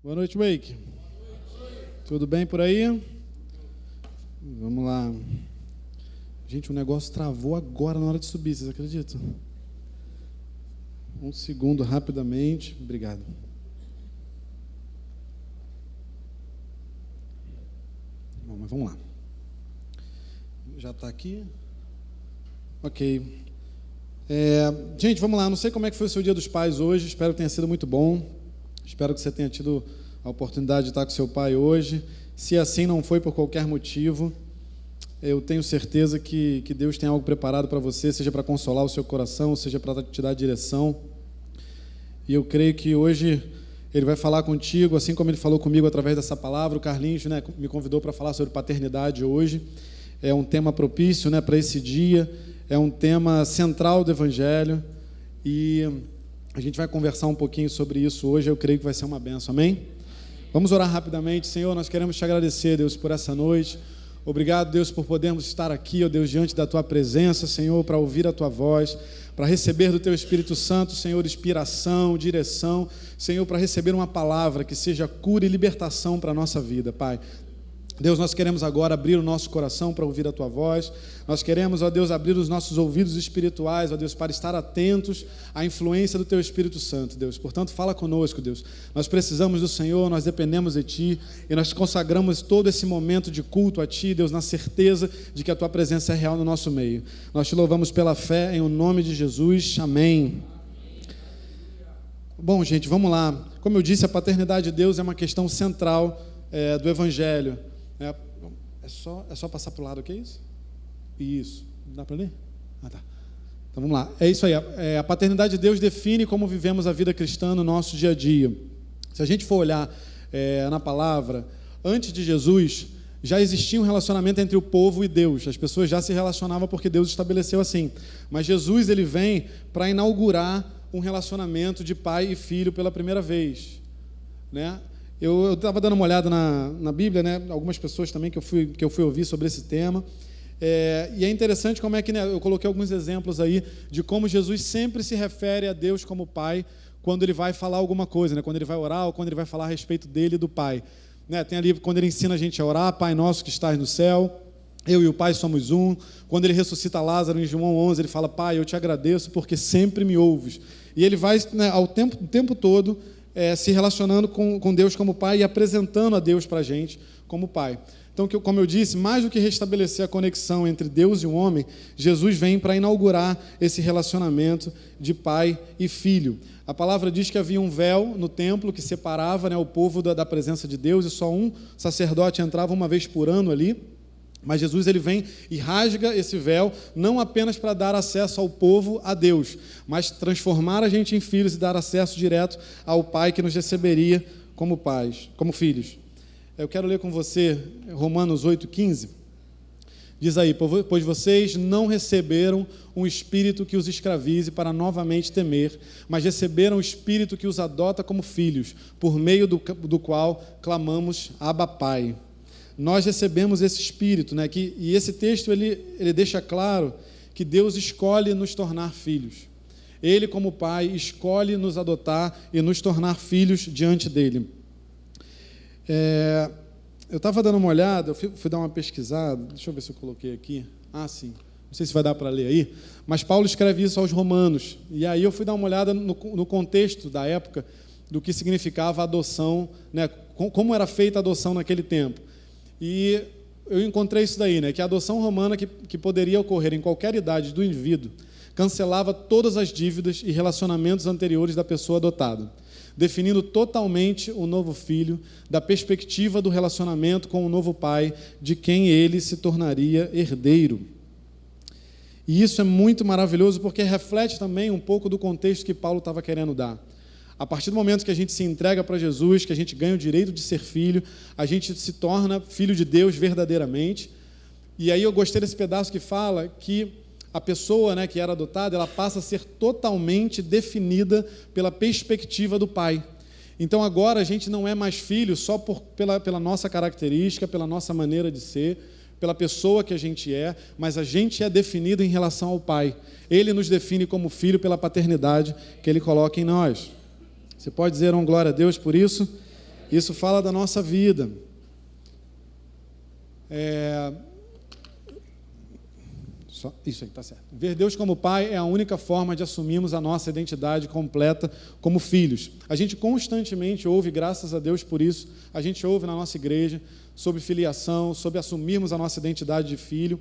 Boa noite, Wake. Tudo bem por aí? Vamos lá. Gente, o negócio travou agora na hora de subir, vocês acreditam? Um segundo, rapidamente. Obrigado. Bom, mas vamos lá. Já está aqui? Ok. Gente, vamos lá. Não sei como é que foi o seu Dia dos Pais hoje. Espero que tenha sido muito bom. Espero que você tenha tido a oportunidade de estar com seu pai hoje. Se assim não foi por qualquer motivo, eu tenho certeza que Deus tem algo preparado para você, seja para consolar o seu coração, seja para te dar direção. E eu creio que hoje Ele vai falar contigo, assim como Ele falou comigo através dessa palavra. O Carlinhos, me convidou para falar sobre paternidade hoje. É um tema propício, para esse dia. É um tema central do Evangelho. E a gente vai conversar um pouquinho sobre isso hoje. Eu creio que vai ser uma bênção, amém? Vamos orar rapidamente. Senhor, nós queremos te agradecer, Deus, por essa noite. Obrigado, Deus, por podermos estar aqui, ó Deus, diante da Tua presença, Senhor, para ouvir a Tua voz, para receber do Teu Espírito Santo, Senhor, inspiração, direção, Senhor, para receber uma palavra que seja cura e libertação para a nossa vida, Pai. Deus, nós queremos agora abrir o nosso coração para ouvir a Tua voz. Nós queremos, ó Deus, abrir os nossos ouvidos espirituais, ó Deus, para estar atentos à influência do Teu Espírito Santo, Deus. Portanto, fala conosco, Deus. Nós precisamos do Senhor, nós dependemos de Ti e nós consagramos todo esse momento de culto a Ti, Deus, na certeza de que a Tua presença é real no nosso meio. Nós Te louvamos pela fé, em o nome de Jesus. Amém. Bom, gente, vamos lá. Como eu disse, a paternidade de Deus é uma questão central do Evangelho. É só passar para o lado, o que é isso? Isso. Dá para ler? Ah, tá. Então vamos lá. É isso aí. A paternidade de Deus define como vivemos a vida cristã no nosso dia a dia. Se a gente for olhar na palavra, antes de Jesus, já existia um relacionamento entre o povo e Deus. As pessoas já se relacionavam porque Deus estabeleceu assim. Mas Jesus, ele vem para inaugurar um relacionamento de pai e filho pela primeira vez, Eu estava dando uma olhada na Bíblia, algumas pessoas também que eu fui ouvir sobre esse tema, e é interessante como é que eu coloquei alguns exemplos aí de como Jesus sempre se refere a Deus como Pai quando Ele vai falar alguma coisa, quando Ele vai orar ou quando Ele vai falar a respeito dele e do Pai. Tem ali quando Ele ensina a gente a orar, Pai nosso que estás no céu, eu e o Pai somos um. Quando Ele ressuscita Lázaro em João 11, Ele fala, Pai, eu te agradeço porque sempre me ouves. E Ele vai o tempo todo se relacionando com Deus como Pai e apresentando a Deus para a gente como Pai. Então, como eu disse, mais do que restabelecer a conexão entre Deus e o homem, Jesus vem para inaugurar esse relacionamento de pai e filho. A palavra diz que havia um véu no templo que separava o povo da presença de Deus e só um sacerdote entrava uma vez por ano ali. Mas Jesus, ele vem e rasga esse véu, não apenas para dar acesso ao povo a Deus, mas transformar a gente em filhos e dar acesso direto ao Pai que nos receberia como pais, como filhos. Eu quero ler com você Romanos 8,15. Diz aí, pois vocês não receberam um espírito que os escravize para novamente temer, mas receberam o espírito que os adota como filhos, por meio do qual clamamos, Abba, Pai. Nós recebemos esse Espírito, e esse texto ele deixa claro que Deus escolhe nos tornar filhos. Ele, como Pai, escolhe nos adotar e nos tornar filhos diante dele. Eu estava dando uma olhada, eu fui dar uma pesquisada, deixa eu ver se eu coloquei aqui. Ah, sim, não sei se vai dar para ler aí, mas Paulo escreve isso aos Romanos, e aí eu fui dar uma olhada no contexto da época, do que significava a adoção, como era feita a adoção naquele tempo. E eu encontrei isso daí, que a adoção romana que poderia ocorrer em qualquer idade do indivíduo, cancelava todas as dívidas e relacionamentos anteriores da pessoa adotada, definindo totalmente o novo filho da perspectiva do relacionamento com o novo pai, de quem ele se tornaria herdeiro. E isso é muito maravilhoso porque reflete também um pouco do contexto que Paulo estava querendo dar. A partir do momento que a gente se entrega para Jesus, que a gente ganha o direito de ser filho, a gente se torna filho de Deus verdadeiramente. E aí eu gostei desse pedaço que fala que a pessoa que era adotada, ela passa a ser totalmente definida pela perspectiva do pai. Então agora a gente não é mais filho só pela nossa característica, pela nossa maneira de ser, pela pessoa que a gente é, mas a gente é definido em relação ao pai. Ele nos define como filho pela paternidade que ele coloca em nós. Você pode dizer glória a Deus por isso? Isso fala da nossa vida. Isso aí, tá certo. Ver Deus como Pai é a única forma de assumirmos a nossa identidade completa como filhos. A gente constantemente ouve, graças a Deus por isso, a gente ouve na nossa igreja sobre filiação, sobre assumirmos a nossa identidade de filho.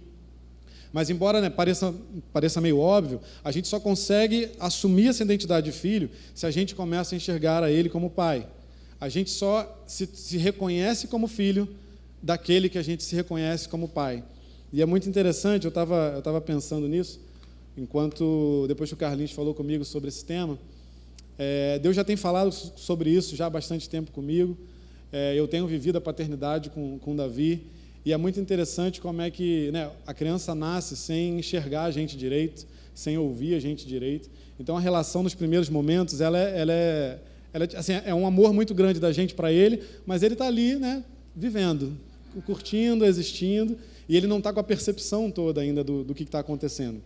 Mas embora, né, pareça meio óbvio, a gente só consegue assumir essa identidade de filho se a gente começa a enxergar a Ele como Pai. A gente só se reconhece como filho daquele que a gente se reconhece como Pai. E é muito interessante, eu estava pensando nisso, depois que o Carlinhos falou comigo sobre esse tema, Deus já tem falado sobre isso já há bastante tempo comigo, eu tenho vivido a paternidade com Davi, e é muito interessante como é que, né, a criança nasce sem enxergar a gente direito, sem ouvir a gente direito. Então a relação nos primeiros momentos, ela assim, é um amor muito grande da gente para ele, mas ele está ali, né, vivendo, curtindo, existindo, e ele não está com a percepção toda ainda do que está acontecendo.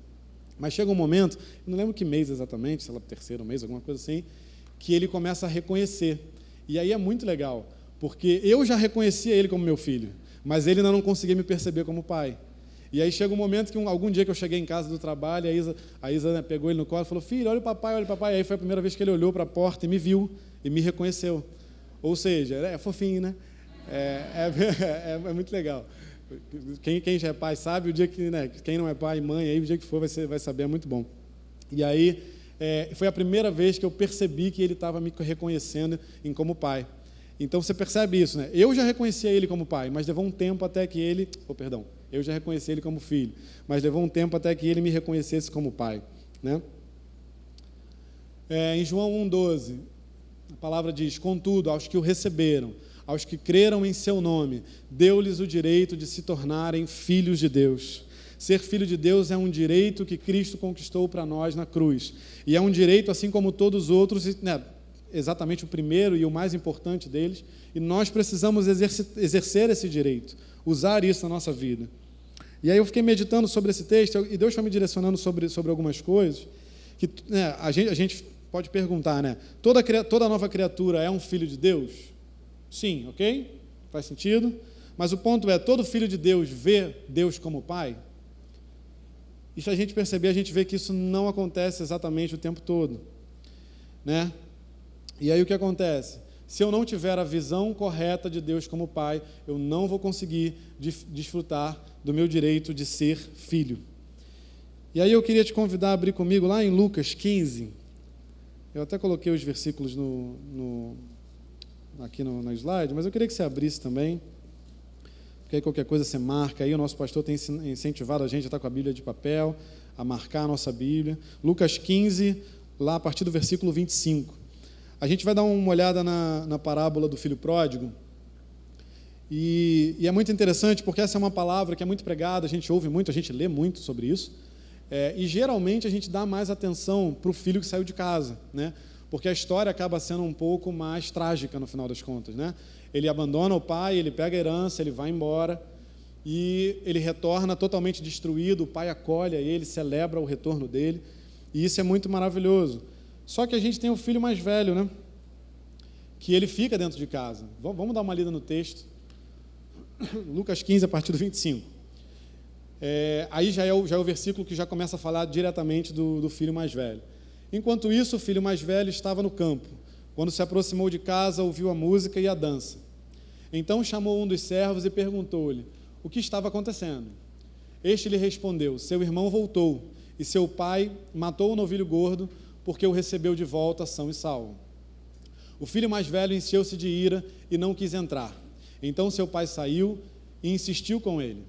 Mas chega um momento, não lembro que mês exatamente, sei lá, terceiro mês, alguma coisa assim, que ele começa a reconhecer. E aí é muito legal, porque eu já reconhecia ele como meu filho, mas ele ainda não conseguia me perceber como pai. E aí chega um momento que algum dia que eu cheguei em casa do trabalho, a Isa, né, pegou ele no colo e falou, filho, olha o papai, olha o papai. E aí foi a primeira vez que ele olhou para a porta e me viu e me reconheceu. Ou seja, é fofinho, né? É muito legal. Quem já é pai sabe, o dia que, né, quem não é pai e mãe, aí o dia que for vai saber, é muito bom. E aí foi a primeira vez que eu percebi que ele estava me reconhecendo como pai. Então você percebe isso, né? Eu já reconhecia ele como pai, mas levou um tempo até que ele... eu já reconheci ele como filho, mas levou um tempo até que ele me reconhecesse como pai, né? Em João 1,12, a palavra diz, contudo, aos que o receberam, aos que creram em seu nome, deu-lhes o direito de se tornarem filhos de Deus. Ser filho de Deus é um direito que Cristo conquistou para nós na cruz. E é um direito, assim como todos os outros, né, exatamente o primeiro e o mais importante deles, e nós precisamos exercer esse direito, usar isso na nossa vida. E aí eu fiquei meditando sobre esse texto, e Deus foi me direcionando sobre algumas coisas, que, né, a gente pode perguntar, né, toda nova criatura é um filho de Deus? Sim, ok? Faz sentido? Mas o ponto é, todo filho de Deus vê Deus como pai? E se a gente perceber, a gente vê que isso não acontece exatamente o tempo todo, né? E aí o que acontece? Se eu não tiver a visão correta de Deus como pai, eu não vou conseguir desfrutar do meu direito de ser filho. E aí eu queria te convidar a abrir comigo lá em Lucas 15. Eu até coloquei os versículos aqui no slide, mas eu queria que você abrisse também, porque aí qualquer coisa você marca aí. O nosso pastor tem incentivado a gente a estar com a Bíblia de papel, a marcar a nossa Bíblia. Lucas 15, lá a partir do versículo 25. A gente vai dar uma olhada na parábola do filho pródigo, e é muito interessante, porque essa é uma palavra que é muito pregada, a gente ouve muito, a gente lê muito sobre isso, e geralmente a gente dá mais atenção para o filho que saiu de casa, né? Porque a história acaba sendo um pouco mais trágica no final das contas, né? Ele abandona o pai, ele pega a herança, ele vai embora, e ele retorna totalmente destruído, o pai acolhe ele, celebra o retorno dele, e isso é muito maravilhoso. Só que a gente tem o filho mais velho, né? Que ele fica dentro de casa. Vamos dar uma lida no texto. Lucas 15, a partir do 25. Aí já é o versículo que já começa a falar diretamente do filho mais velho. Enquanto isso, o filho mais velho estava no campo. Quando se aproximou de casa, ouviu a música e a dança. Então chamou um dos servos e perguntou-lhe o que estava acontecendo. Este lhe respondeu, seu irmão voltou, e seu pai matou o novilho gordo, porque o recebeu de volta são e salvo. O filho mais velho encheu-se de ira e não quis entrar. Então seu pai saiu e insistiu com ele.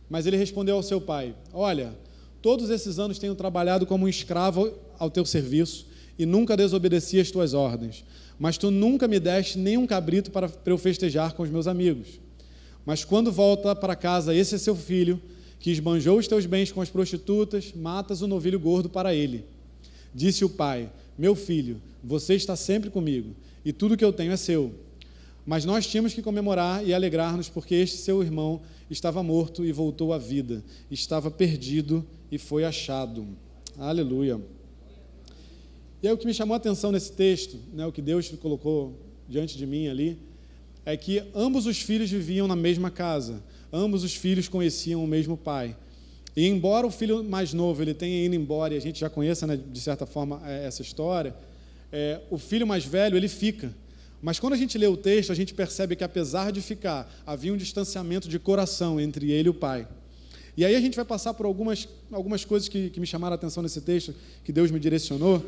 Mas ele respondeu ao seu pai, olha, todos esses anos tenho trabalhado como um escravo ao teu serviço e nunca desobedeci as tuas ordens, mas tu nunca me deste nem um cabrito para eu festejar com os meus amigos. Mas quando volta para casa esse é seu filho, que esbanjou os teus bens com as prostitutas, matas o novilho gordo para ele. Disse o pai, meu filho, você está sempre comigo, e tudo que eu tenho é seu. Mas nós tínhamos que comemorar e alegrar-nos, porque este seu irmão estava morto e voltou à vida, estava perdido e foi achado. Aleluia. E aí o que me chamou a atenção nesse texto, né, o que Deus colocou diante de mim ali, é que ambos os filhos viviam na mesma casa, ambos os filhos conheciam o mesmo pai. E embora o filho mais novo ele tenha ido embora, e a gente já conheça, né, de certa forma, essa história, o filho mais velho ele fica. Mas quando a gente lê o texto, a gente percebe que, apesar de ficar, havia um distanciamento de coração entre ele e o pai. E aí a gente vai passar por algumas coisas que me chamaram a atenção nesse texto, que Deus me direcionou,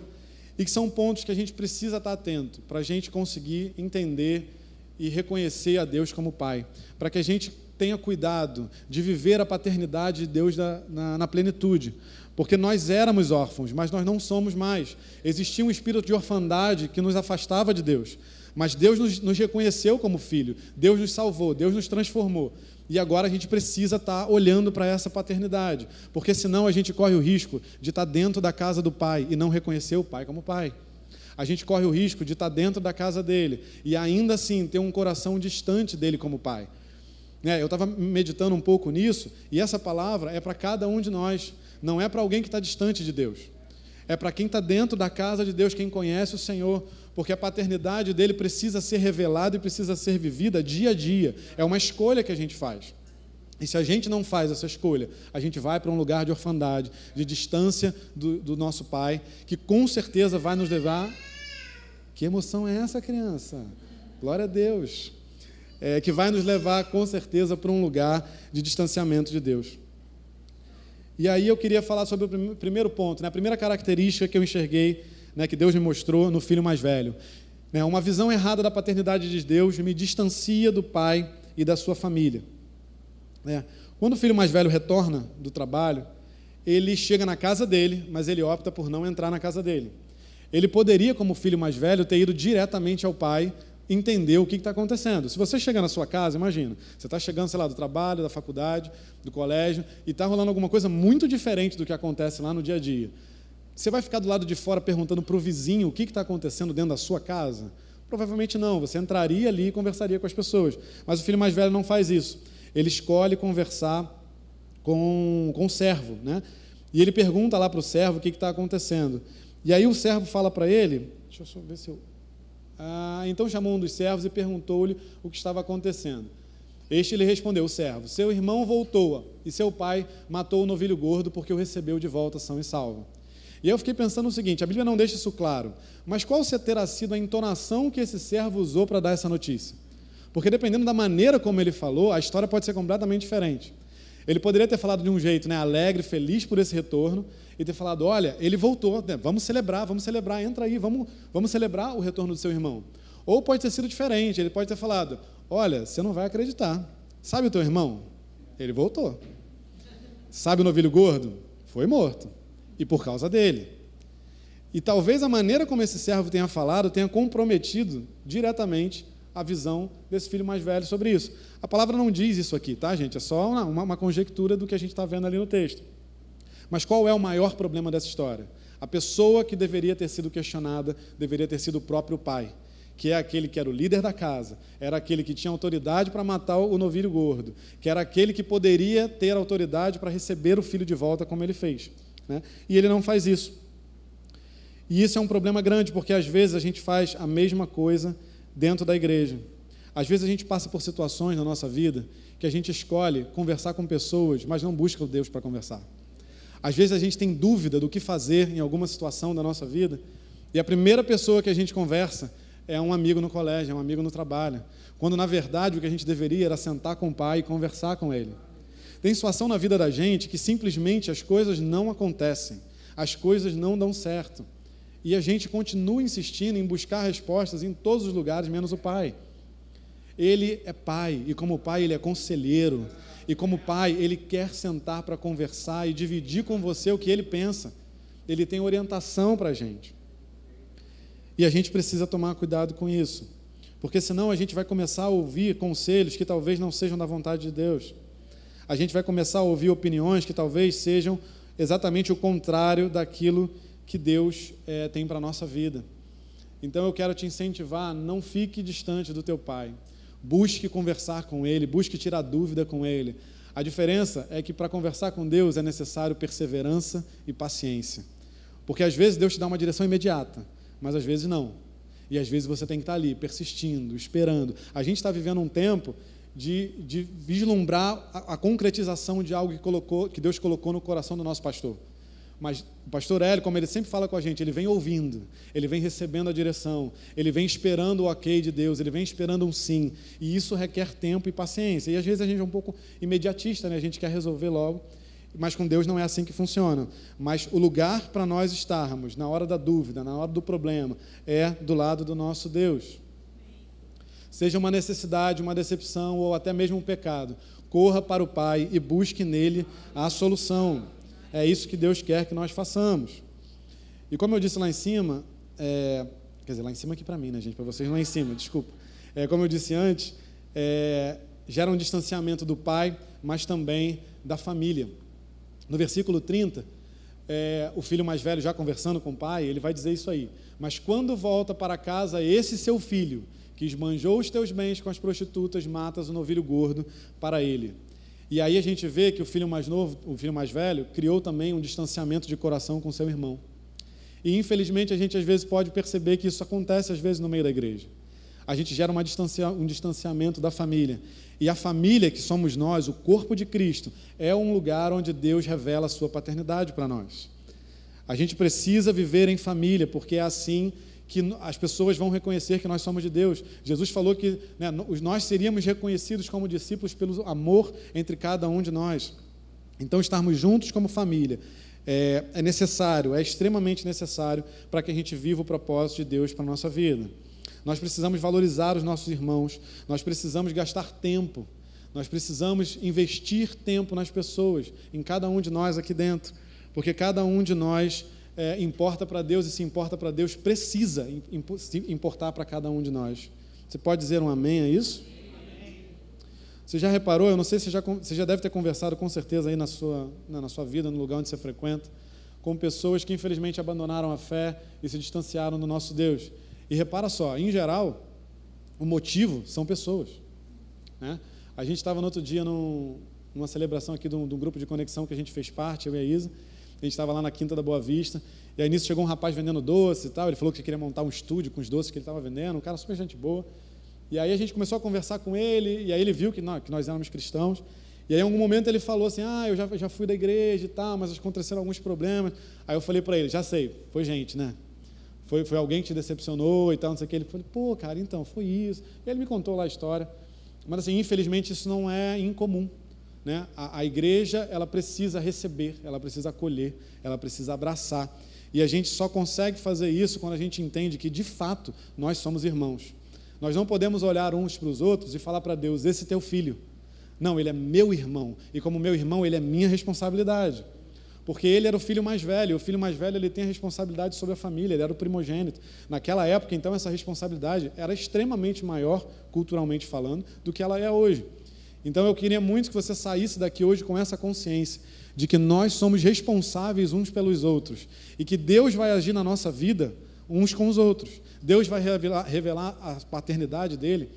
e que são pontos que a gente precisa estar atento, para a gente conseguir entender e reconhecer a Deus como Pai, para que a gente tenha cuidado de viver a paternidade de Deus na plenitude, porque nós éramos órfãos, mas nós não somos mais. Existia um espírito de orfandade que nos afastava de Deus, mas Deus nos reconheceu como filho, Deus nos salvou, Deus nos transformou. E agora a gente precisa estar olhando para essa paternidade, porque senão a gente corre o risco de estar dentro da casa do Pai e não reconhecer o Pai como Pai. A gente corre o risco de estar dentro da casa dele e ainda assim ter um coração distante dele como Pai. Eu estava meditando um pouco nisso, e essa palavra é para cada um de nós, não é para alguém que está distante de Deus. É para quem está dentro da casa de Deus, quem conhece o Senhor, porque a paternidade dele precisa ser revelada e precisa ser vivida dia a dia. É uma escolha que a gente faz. E se a gente não faz essa escolha, a gente vai para um lugar de orfandade, de distância do nosso Pai, que com certeza vai nos levar... Que emoção é essa, criança? Glória a Deus! Que vai nos levar, com certeza, para um lugar de distanciamento de Deus. E aí eu queria falar sobre o primeiro ponto, né? A primeira característica que eu enxerguei, né, que Deus me mostrou no filho mais velho. Uma visão errada da paternidade de Deus me distancia do pai e da sua família. Quando o filho mais velho retorna do trabalho, ele chega na casa dele, mas ele opta por não entrar na casa dele. Ele poderia, como filho mais velho, ter ido diretamente ao pai, entender o que está acontecendo. Se você chegar na sua casa, imagina, você está chegando, sei lá, do trabalho, da faculdade, do colégio, e está rolando alguma coisa muito diferente do que acontece lá no dia a dia. Você vai ficar do lado de fora perguntando para o vizinho o que está acontecendo dentro da sua casa? Provavelmente não, você entraria ali e conversaria com as pessoas. Mas o filho mais velho não faz isso. Ele escolhe conversar com o servo, né? E ele pergunta lá para o servo o que está acontecendo. E aí o servo fala para ele, deixa eu só ver se eu... então chamou um dos servos e perguntou-lhe o que estava acontecendo. Este lhe respondeu, o servo, seu irmão voltou e seu pai matou o novilho gordo porque o recebeu de volta são e salvo. E aí eu fiquei pensando o seguinte, a Bíblia não deixa isso claro, mas qual terá sido a entonação que esse servo usou para dar essa notícia? Porque dependendo da maneira como ele falou, a história pode ser completamente diferente. Ele poderia ter falado de um jeito, né, alegre, feliz por esse retorno, e ter falado, olha, ele voltou, né, vamos celebrar, entra aí, vamos celebrar o retorno do seu irmão. Ou pode ter sido diferente, ele pode ter falado, olha, você não vai acreditar, sabe o teu irmão? Ele voltou. Sabe o novilho gordo? Foi morto, e por causa dele. E talvez a maneira como esse servo tenha falado tenha comprometido diretamente a visão desse filho mais velho sobre isso. A palavra não diz isso aqui, tá, gente? É só uma conjectura do que a gente está vendo ali no texto. Mas qual é o maior problema dessa história? A pessoa que deveria ter sido questionada deveria ter sido o próprio pai, que é aquele que era o líder da casa, era aquele que tinha autoridade para matar o novilho gordo, que era aquele que poderia ter autoridade para receber o filho de volta como ele fez, né? E ele não faz isso. E isso é um problema grande, porque às vezes a gente faz a mesma coisa dentro da igreja. Às vezes a gente passa por situações na nossa vida que a gente escolhe conversar com pessoas, mas não busca o Deus para conversar. Às vezes a gente tem dúvida do que fazer em alguma situação da nossa vida, e a primeira pessoa que a gente conversa é um amigo no colégio, é um amigo no trabalho, quando na verdade o que a gente deveria era sentar com o pai e conversar com ele. Tem situação na vida da gente que simplesmente as coisas não acontecem, as coisas não dão certo, e a gente continua insistindo em buscar respostas em todos os lugares, menos o pai. Ele é pai, e como pai ele é conselheiro, e como pai ele quer sentar para conversar e dividir com você o que ele pensa. Ele tem orientação para a gente. E a gente precisa tomar cuidado com isso, porque senão a gente vai começar a ouvir conselhos que talvez não sejam da vontade de Deus. A gente vai começar a ouvir opiniões que talvez sejam exatamente o contrário daquilo que Deus tem para a nossa vida. Então eu quero te incentivar, não fique distante do teu pai. Busque conversar com ele, busque tirar dúvida com ele. A diferença é que para conversar com Deus é necessário perseverança e paciência. Porque às vezes Deus te dá uma direção imediata, mas às vezes não. E às vezes você tem que estar ali, persistindo, esperando. A gente está vivendo um tempo de vislumbrar a concretização de algo que Deus colocou no coração do nosso pastor. Mas o pastor Hélio, como ele sempre fala com a gente, ele vem ouvindo, ele vem recebendo a direção, ele vem esperando o ok de Deus, ele vem esperando um sim. E isso requer tempo e paciência. E às vezes a gente é um pouco imediatista, né? A gente quer resolver logo, mas com Deus não é assim que funciona. Mas o lugar para nós estarmos, na hora da dúvida, na hora do problema, é do lado do nosso Deus. Seja uma necessidade, uma decepção ou até mesmo um pecado, corra para o Pai e busque nele a solução. É isso que Deus quer que nós façamos. E como eu disse lá em cima, quer dizer, lá em cima aqui para mim, né, gente? Para vocês lá em cima, desculpa. Como eu disse antes, gera um distanciamento do pai, mas também da família. No versículo 30, o filho mais velho, já conversando com o pai, ele vai dizer isso aí. Mas quando volta para casa esse seu filho, que esbanjou os teus bens com as prostitutas, matas o novilho gordo para ele. E aí a gente vê que o filho mais novo, o filho mais velho, criou também um distanciamento de coração com seu irmão. E infelizmente a gente às vezes pode perceber que isso acontece às vezes no meio da igreja. A gente gera um distanciamento da família. E a família, que somos nós, o corpo de Cristo, é um lugar onde Deus revela a sua paternidade para nós. A gente precisa viver em família, porque é assim que as pessoas vão reconhecer que nós somos de Deus. Jesus falou que nós seríamos reconhecidos como discípulos pelo amor entre cada um de nós. Então, estarmos juntos como família é necessário, é extremamente necessário para que a gente viva o propósito de Deus para a nossa vida. Nós precisamos valorizar os nossos irmãos, nós precisamos gastar tempo, nós precisamos investir tempo nas pessoas, em cada um de nós aqui dentro, porque cada um de nós importa para Deus, e se importa para Deus, precisa importar para cada um de nós. Você pode dizer um amém a isso? Amém. Você já reparou, eu não sei se você já deve ter conversado com certeza aí na sua vida, no lugar onde você frequenta, com pessoas que infelizmente abandonaram a fé e se distanciaram do nosso Deus. E repara só, em geral, o motivo são pessoas, né? A gente estava no outro dia numa celebração aqui de um grupo de conexão que a gente fez parte, eu e a Isa. A gente estava lá na Quinta da Boa Vista, e aí nisso chegou um rapaz vendendo doce e tal, ele falou que queria montar um estúdio com os doces que ele estava vendendo, um cara super gente boa. E aí a gente começou a conversar com ele, e aí ele viu que nós éramos cristãos, e aí em algum momento ele falou assim, eu já fui da igreja e tal, mas aconteceram alguns problemas. Aí eu falei para ele, já sei, foi gente, né? Foi alguém que te decepcionou e tal, não sei o que. Ele falou, pô, cara, então, foi isso. E ele me contou lá a história, mas assim, infelizmente isso não é incomum. Né? A igreja, ela precisa receber, ela precisa acolher, ela precisa abraçar. E a gente só consegue fazer isso quando a gente entende que, de fato, nós somos irmãos. Nós não podemos olhar uns para os outros e falar para Deus, esse é teu filho. Não, ele é meu irmão. E como meu irmão, ele é minha responsabilidade. Porque ele era o filho mais velho. O filho mais velho, ele tem a responsabilidade sobre a família, ele era o primogênito. Naquela época, então, essa responsabilidade era extremamente maior, culturalmente falando, do que ela é hoje. Então, eu queria muito que você saísse daqui hoje com essa consciência de que nós somos responsáveis uns pelos outros e que Deus vai agir na nossa vida uns com os outros. Deus vai revelar a paternidade dele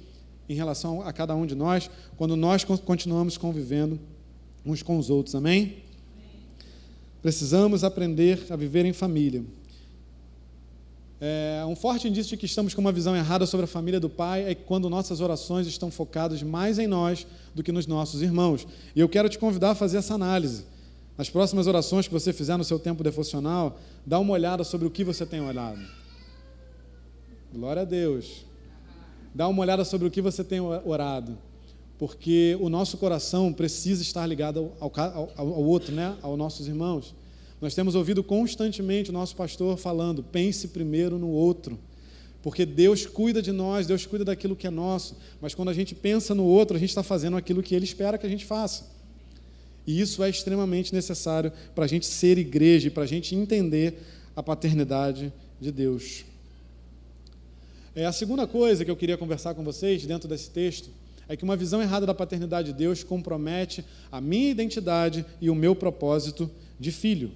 em relação a cada um de nós quando nós continuamos convivendo uns com os outros. Amém? Precisamos aprender a viver em família. Um forte indício de que estamos com uma visão errada sobre a família do Pai é quando nossas orações estão focadas mais em nós do que nos nossos irmãos. E eu quero te convidar a fazer essa análise. Nas próximas orações que você fizer no seu tempo devocional, dá uma olhada sobre o que você tem olhado. Glória a Deus. Dá uma olhada sobre o que você tem orado. Porque o nosso coração precisa estar ligado ao outro, né? Aos nossos irmãos. Nós temos ouvido constantemente o nosso pastor falando, pense primeiro no outro, porque Deus cuida de nós, Deus cuida daquilo que é nosso, mas quando a gente pensa no outro, a gente está fazendo aquilo que Ele espera que a gente faça. E isso é extremamente necessário para a gente ser igreja e para a gente entender a paternidade de Deus. A segunda coisa que eu queria conversar com vocês dentro desse texto é que uma visão errada da paternidade de Deus compromete a minha identidade e o meu propósito de filho.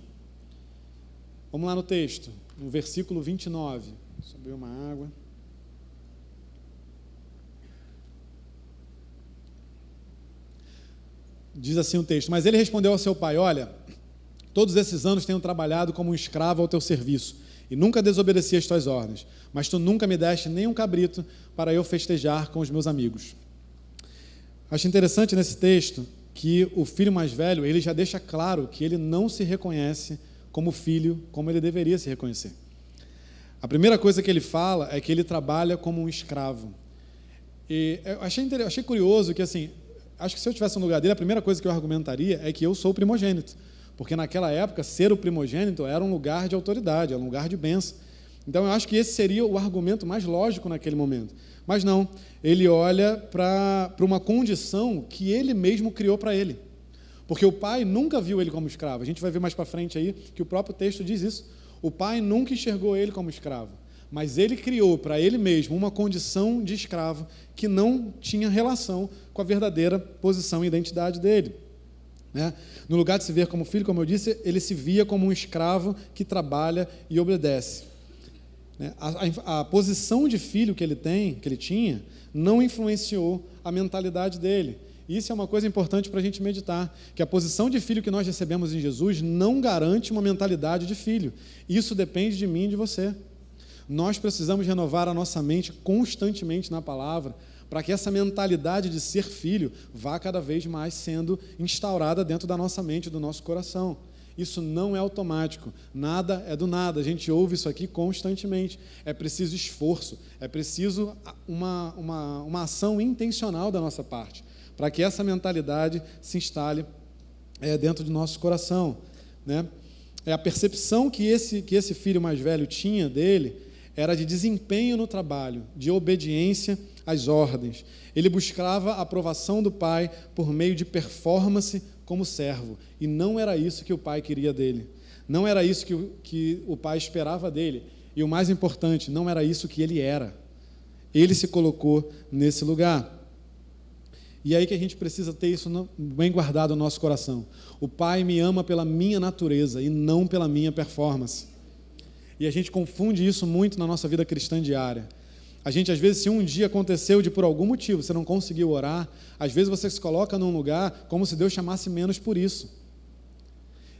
Vamos lá no texto, no versículo 29. Deixa eu beber uma água. Diz assim o texto, mas ele respondeu ao seu pai, olha, todos esses anos tenho trabalhado como um escravo ao teu serviço, e nunca desobedeci às tuas ordens, mas tu nunca me deste nem um cabrito para eu festejar com os meus amigos. Acho interessante nesse texto que o filho mais velho, ele já deixa claro que ele não se reconhece como filho, como ele deveria se reconhecer. A primeira coisa que ele fala é que ele trabalha como um escravo. E eu achei curioso que, assim, acho que se eu estivesse no lugar dele, a primeira coisa que eu argumentaria é que eu sou o primogênito, porque naquela época, ser o primogênito era um lugar de autoridade, era um lugar de bênção. Então, eu acho que esse seria o argumento mais lógico naquele momento. Mas não, ele olha para uma condição que ele mesmo criou para ele. Porque o pai nunca viu ele como escravo. A gente vai ver mais para frente aí que o próprio texto diz isso. O pai nunca enxergou ele como escravo, mas ele criou para ele mesmo uma condição de escravo que não tinha relação com a verdadeira posição e identidade dele. Né? No lugar de se ver como filho, como eu disse, ele se via como um escravo que trabalha e obedece. A posição de filho que ele tinha, não influenciou a mentalidade dele. Isso é uma coisa importante para a gente meditar, que a posição de filho que nós recebemos em Jesus não garante uma mentalidade de filho. Isso depende de mim e de você. Nós precisamos renovar a nossa mente constantemente na palavra, para que essa mentalidade de ser filho vá cada vez mais sendo instaurada dentro da nossa mente, do nosso coração. Isso não é automático, nada é do nada, a gente ouve isso aqui constantemente. É preciso esforço, é preciso uma ação intencional da nossa parte, para que essa mentalidade se instale dentro do nosso coração. Né? A percepção que esse filho mais velho tinha dele era de desempenho no trabalho, de obediência às ordens. Ele buscava a aprovação do pai por meio de performance como servo, e não era isso que o pai queria dele, não era isso que o pai esperava dele, e o mais importante, não era isso que ele era. Ele se colocou nesse lugar. E aí que a gente precisa ter isso bem guardado no nosso coração. O Pai me ama pela minha natureza e não pela minha performance. E a gente confunde isso muito na nossa vida cristã diária. A gente, às vezes, se um dia aconteceu de por algum motivo você não conseguiu orar, às vezes você se coloca num lugar como se Deus chamasse menos por isso.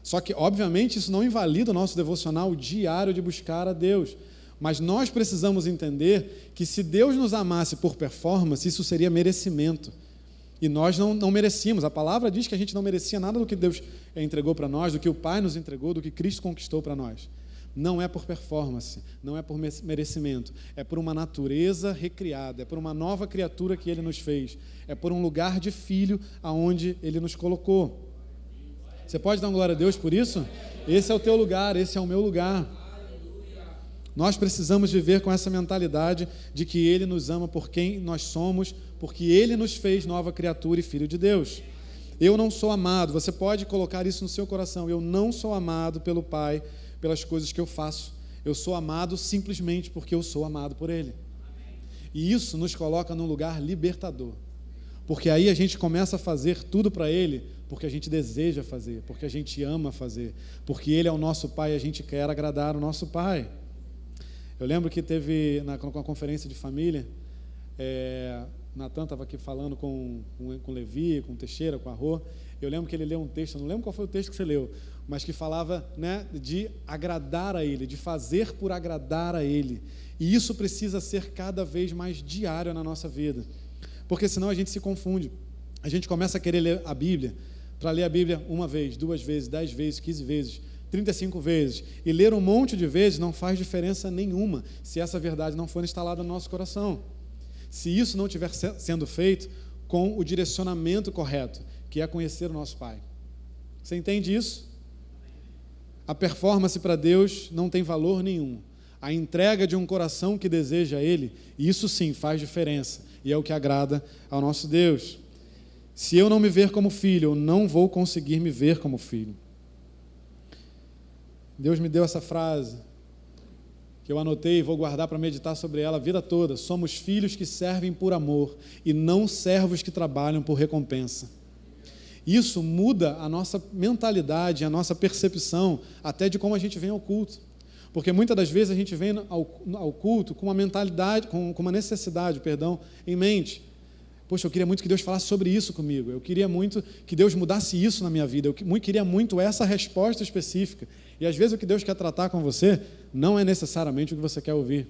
Só que, obviamente, isso não invalida o nosso devocional diário de buscar a Deus. Mas nós precisamos entender que se Deus nos amasse por performance, isso seria merecimento. E nós não merecíamos. A palavra diz que a gente não merecia nada do que Deus entregou para nós, do que o Pai nos entregou, do que Cristo conquistou para nós. Não é por performance, não é por merecimento, é por uma natureza recriada, é por uma nova criatura que Ele nos fez, é por um lugar de filho aonde Ele nos colocou. Você pode dar uma glória a Deus por isso? Esse é o teu lugar, esse é o meu lugar. Nós precisamos viver com essa mentalidade de que Ele nos ama por quem nós somos, porque Ele nos fez nova criatura e filho de Deus. Eu não sou amado, você pode colocar isso no seu coração, eu não sou amado pelo Pai, pelas coisas que eu faço. Eu sou amado simplesmente porque eu sou amado por Ele. E isso nos coloca num lugar libertador. Porque aí a gente começa a fazer tudo para Ele, porque a gente deseja fazer, porque a gente ama fazer, porque Ele é o nosso Pai e a gente quer agradar o nosso Pai. Eu lembro que teve, na conferência de família, Natan estava aqui falando com Levi, com Teixeira, com a Rô. Eu lembro que ele leu um texto, não lembro qual foi o texto que você leu, mas que falava, né, de agradar a Ele, de fazer por agradar a Ele. E isso precisa ser cada vez mais diário na nossa vida, porque senão a gente se confunde. A gente começa a querer ler a Bíblia, para ler a Bíblia 1 vez, 2 vezes, 10 vezes, 15 vezes, 35 vezes, e ler um monte de vezes não faz diferença nenhuma, se essa verdade não for instalada no nosso coração. Se isso não estiver sendo feito com o direcionamento correto, que é conhecer o nosso Pai. Você entende isso? A performance para Deus não tem valor nenhum. A entrega de um coração que deseja Ele, isso sim faz diferença, e é o que agrada ao nosso Deus. Se eu não me ver como filho, eu não vou conseguir me ver como filho. Deus me deu essa frase, que eu anotei e vou guardar para meditar sobre ela a vida toda. Somos filhos que servem por amor e não servos que trabalham por recompensa. Isso muda a nossa mentalidade, a nossa percepção, até de como a gente vem ao culto. Porque muitas das vezes a gente vem ao culto com uma mentalidade, com uma necessidade, em mente. Poxa, eu queria muito que Deus falasse sobre isso comigo. Eu queria muito que Deus mudasse isso na minha vida. Eu queria muito essa resposta específica. E às vezes o que Deus quer tratar com você não é necessariamente o que você quer ouvir.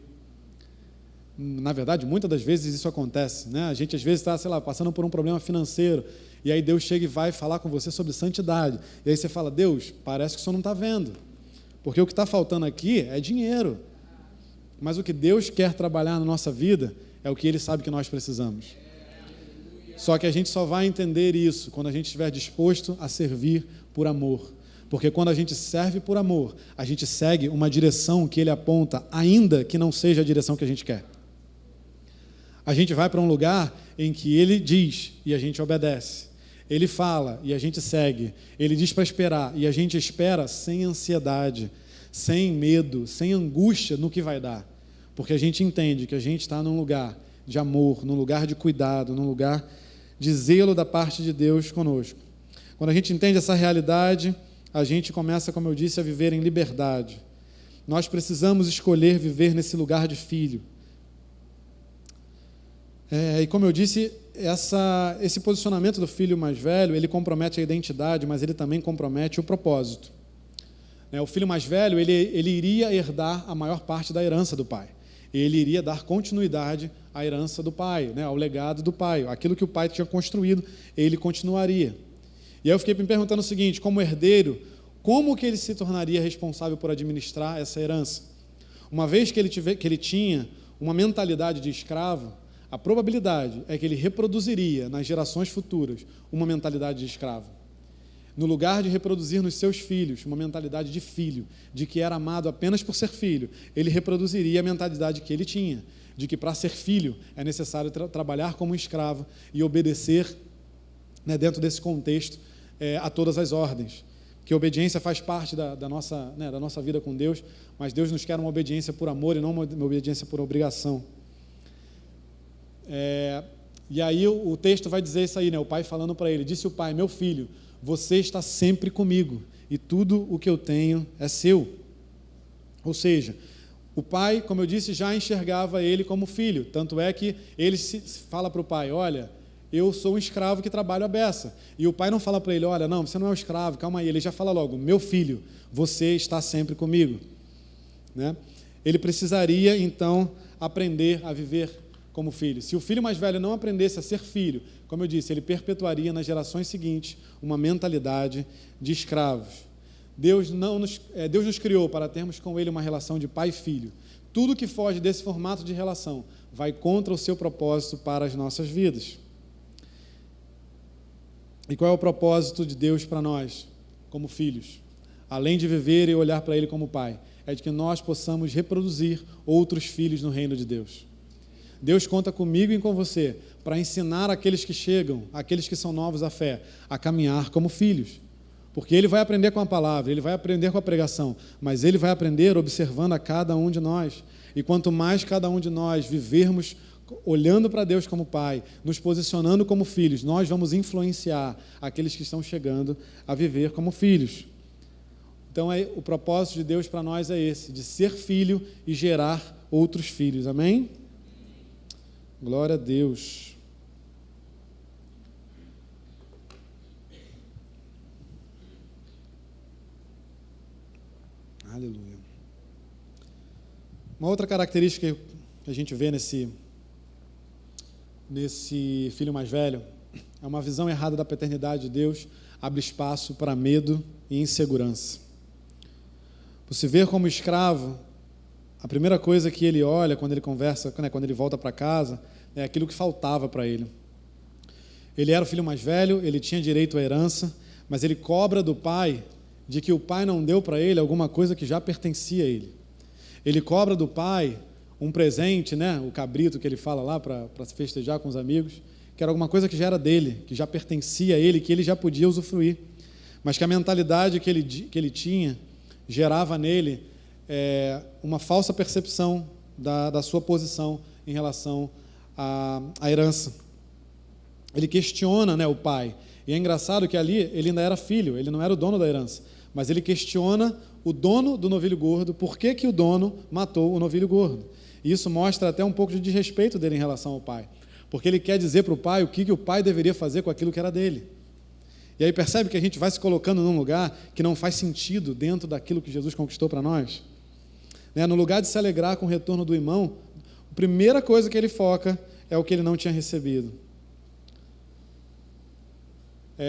Na verdade, muitas das vezes isso acontece, né? A gente às vezes está, sei lá, passando por um problema financeiro, e aí Deus chega e vai falar com você sobre santidade. E aí você fala, Deus, parece que o Senhor não está vendo. Porque o que está faltando aqui é dinheiro. Mas o que Deus quer trabalhar na nossa vida é o que Ele sabe que nós precisamos. Só que a gente só vai entender isso quando a gente estiver disposto a servir por amor. Porque quando a gente serve por amor, a gente segue uma direção que Ele aponta, ainda que não seja a direção que a gente quer. A gente vai para um lugar em que Ele diz e a gente obedece. Ele fala e a gente segue. Ele diz para esperar e a gente espera sem ansiedade, sem medo, sem angústia no que vai dar. Porque a gente entende que a gente está num lugar de amor, num lugar de cuidado, num lugar de zelo da parte de Deus conosco. Quando a gente entende essa realidade, a gente começa, como eu disse, a viver em liberdade. Nós precisamos escolher viver nesse lugar de filho. E como eu disse, esse posicionamento do filho mais velho, ele compromete a identidade, mas ele também compromete o propósito. O filho mais velho, ele iria herdar a maior parte da herança do pai. Ele iria dar continuidade à herança do pai, ao legado do pai. Aquilo que o pai tinha construído, ele continuaria. E aí eu fiquei me perguntando o seguinte, como herdeiro, como que ele se tornaria responsável por administrar essa herança? Uma vez que ele tinha uma mentalidade de escravo, a probabilidade é que ele reproduziria nas gerações futuras uma mentalidade de escravo. No lugar de reproduzir nos seus filhos uma mentalidade de filho, de que era amado apenas por ser filho, ele reproduziria a mentalidade que ele tinha, de que para ser filho é necessário trabalhar como um escravo e obedecer, dentro desse contexto, a todas as ordens. Que a obediência faz parte da nossa vida com Deus, mas Deus nos quer uma obediência por amor e não uma obediência por obrigação. E aí o texto vai dizer isso aí, o pai falando para ele, disse o pai, meu filho, você está sempre comigo e tudo o que eu tenho é seu. Ou seja, o pai, como eu disse, já enxergava ele como filho, tanto é que ele fala para o pai, olha, eu sou um escravo que trabalho à beça. E o pai não fala para ele, olha, não, você não é um escravo, calma aí. Ele já fala logo, meu filho, você está sempre comigo. Ele precisaria, então, aprender a viver como filho. Se o filho mais velho não aprendesse a ser filho, como eu disse, ele perpetuaria nas gerações seguintes uma mentalidade de escravos. Deus nos criou para termos com Ele uma relação de pai e filho. Tudo que foge desse formato de relação vai contra o seu propósito para as nossas vidas. E qual é o propósito de Deus para nós, como filhos? Além de viver e olhar para Ele como pai, é de que nós possamos reproduzir outros filhos no reino de Deus. Deus conta comigo e com você para ensinar aqueles que chegam, aqueles que são novos à fé, a caminhar como filhos. Porque ele vai aprender com a palavra, ele vai aprender com a pregação, mas ele vai aprender observando a cada um de nós. E quanto mais cada um de nós vivermos olhando para Deus como Pai, nos posicionando como filhos, nós vamos influenciar aqueles que estão chegando a viver como filhos. Então, o propósito de Deus para nós é esse, de ser filho e gerar outros filhos. Amém? Glória a Deus. Aleluia. Uma outra característica que a gente vê nesse filho mais velho é uma visão errada da paternidade de Deus, abre espaço para medo e insegurança. Por se ver como escravo, a primeira coisa que ele olha quando ele conversa, quando ele volta para casa, é aquilo que faltava para ele. Ele era o filho mais velho, ele tinha direito à herança, mas ele cobra do pai de que o pai não deu para ele alguma coisa que já pertencia a ele. Ele cobra do pai um presente, o cabrito que ele fala lá para se festejar com os amigos, que era alguma coisa que já era dele, que já pertencia a ele, que ele já podia usufruir, mas que a mentalidade que ele tinha gerava nele uma falsa percepção da sua posição em relação à herança. Ele questiona o pai, e é engraçado que ali ele ainda era filho, ele não era o dono da herança, mas ele questiona o dono do novilho gordo, por que o dono matou o novilho gordo. E isso mostra até um pouco de desrespeito dele em relação ao pai, porque ele quer dizer para o pai o que o pai deveria fazer com aquilo que era dele. E aí percebe que a gente vai se colocando num lugar que não faz sentido dentro daquilo que Jesus conquistou para nós? No lugar de se alegrar com o retorno do irmão, a primeira coisa que ele foca é o que ele não tinha recebido.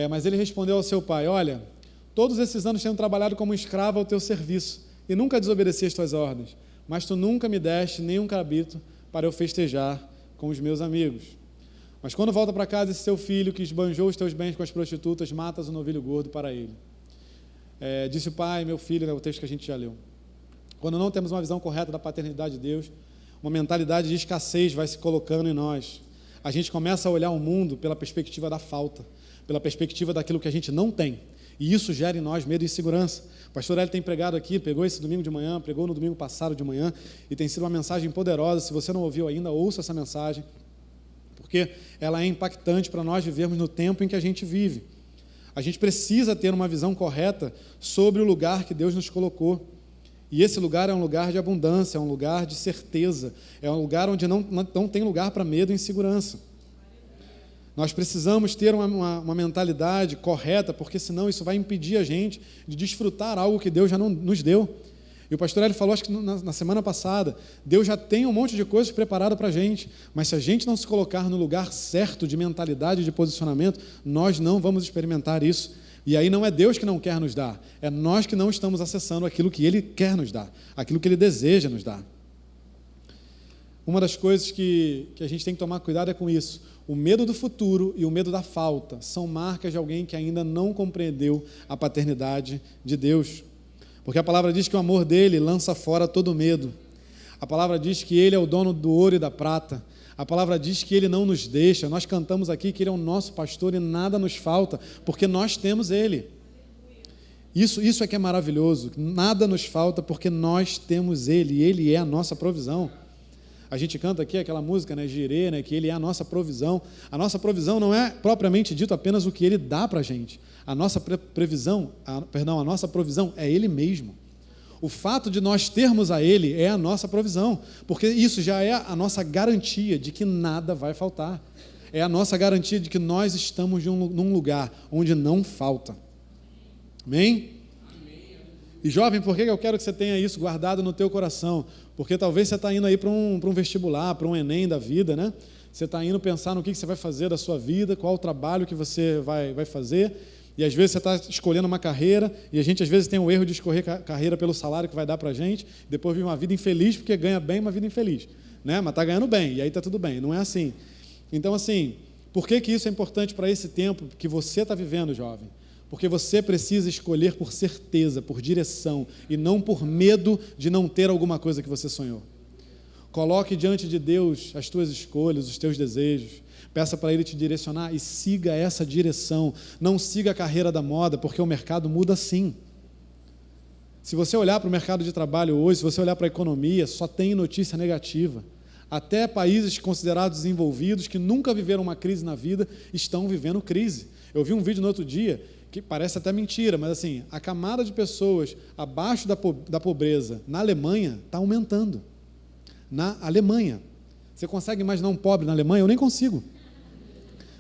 Mas ele respondeu ao seu pai: olha, todos esses anos tenho trabalhado como escravo ao teu serviço e nunca desobedeci as tuas ordens, mas tu nunca me deste nem um cabrito para eu festejar com os meus amigos. Mas quando volta para casa esse seu filho que esbanjou os teus bens com as prostitutas, matas um novilho gordo para ele. Disse o pai: meu filho, o texto que a gente já leu. Quando não temos uma visão correta da paternidade de Deus, uma mentalidade de escassez vai se colocando em nós. A gente começa a olhar o mundo pela perspectiva da falta, pela perspectiva daquilo que a gente não tem. E isso gera em nós medo e insegurança. O pastor Hélio tem pregado aqui, pregou esse domingo de manhã, pregou no domingo passado de manhã, e tem sido uma mensagem poderosa. Se você não ouviu ainda, ouça essa mensagem, porque ela é impactante para nós vivermos no tempo em que a gente vive. A gente precisa ter uma visão correta sobre o lugar que Deus nos colocou. E esse lugar é um lugar de abundância, é um lugar de certeza, é um lugar onde não tem lugar para medo e insegurança. Nós precisamos ter uma mentalidade correta, porque senão isso vai impedir a gente de desfrutar algo que Deus já não nos deu. E o pastor Hélio falou, acho que na semana passada, Deus já tem um monte de coisas preparadas para a gente, mas se a gente não se colocar no lugar certo de mentalidade, de posicionamento, nós não vamos experimentar isso. E aí não é Deus que não quer nos dar, é nós que não estamos acessando aquilo que Ele quer nos dar, aquilo que Ele deseja nos dar. Uma das coisas que a gente tem que tomar cuidado é com isso. O medo do futuro e o medo da falta são marcas de alguém que ainda não compreendeu a paternidade de Deus. Porque a palavra diz que o amor dele lança fora todo medo. A palavra diz que ele é o dono do ouro e da prata. A palavra diz que ele não nos deixa. Nós cantamos aqui que ele é o nosso pastor e nada nos falta, porque nós temos ele. Isso é que é maravilhoso. Nada nos falta porque nós temos ele, e ele é a nossa provisão. A gente canta aqui aquela música, Jirê, que ele é a nossa provisão. A nossa provisão não é propriamente dito apenas o que ele dá para a gente. A nossa provisão é ele mesmo. O fato de nós termos a ele é a nossa provisão, porque isso já é a nossa garantia de que nada vai faltar. É a nossa garantia de que nós estamos num lugar onde não falta. Amém? E jovem, por que eu quero que você tenha isso guardado no teu coração? Porque talvez você está indo aí para um vestibular, para um Enem da vida, né? Você está indo pensar no que você vai fazer da sua vida, qual o trabalho que você vai fazer, e às vezes você está escolhendo uma carreira, e a gente às vezes tem o erro de escolher carreira pelo salário que vai dar para a gente, depois vive uma vida infeliz, porque ganha bem, uma vida infeliz, né? Mas está ganhando bem, e aí está tudo bem, não é assim. Então, assim, por que isso é importante para esse tempo que você está vivendo, jovem? Porque você precisa escolher por certeza, por direção, e não por medo de não ter alguma coisa que você sonhou. Coloque diante de Deus as tuas escolhas, os teus desejos, peça para Ele te direcionar e siga essa direção. Não siga a carreira da moda, porque o mercado muda sim. Se você olhar para o mercado de trabalho hoje, se você olhar para a economia, só tem notícia negativa. Até países considerados desenvolvidos, que nunca viveram uma crise na vida, estão vivendo crise. Eu vi um vídeo no outro dia, que parece até mentira, mas assim, a camada de pessoas abaixo da pobreza na Alemanha está aumentando. Na Alemanha. Você consegue imaginar um pobre na Alemanha? Eu nem consigo.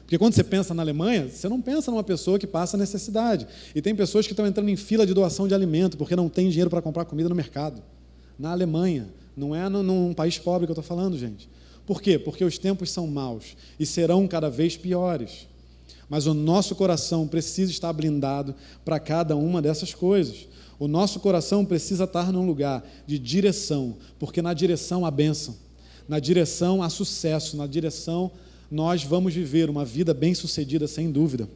Porque quando você pensa na Alemanha, você não pensa numa pessoa que passa necessidade. E tem pessoas que estão entrando em fila de doação de alimento, porque não tem dinheiro para comprar comida no mercado. Na Alemanha. Não é num país pobre que eu estou falando, gente. Por quê? Porque os tempos são maus e serão cada vez piores. Mas o nosso coração precisa estar blindado para cada uma dessas coisas. O nosso coração precisa estar num lugar de direção, porque na direção há bênção, na direção há sucesso, na direção nós vamos viver uma vida bem-sucedida, sem dúvida.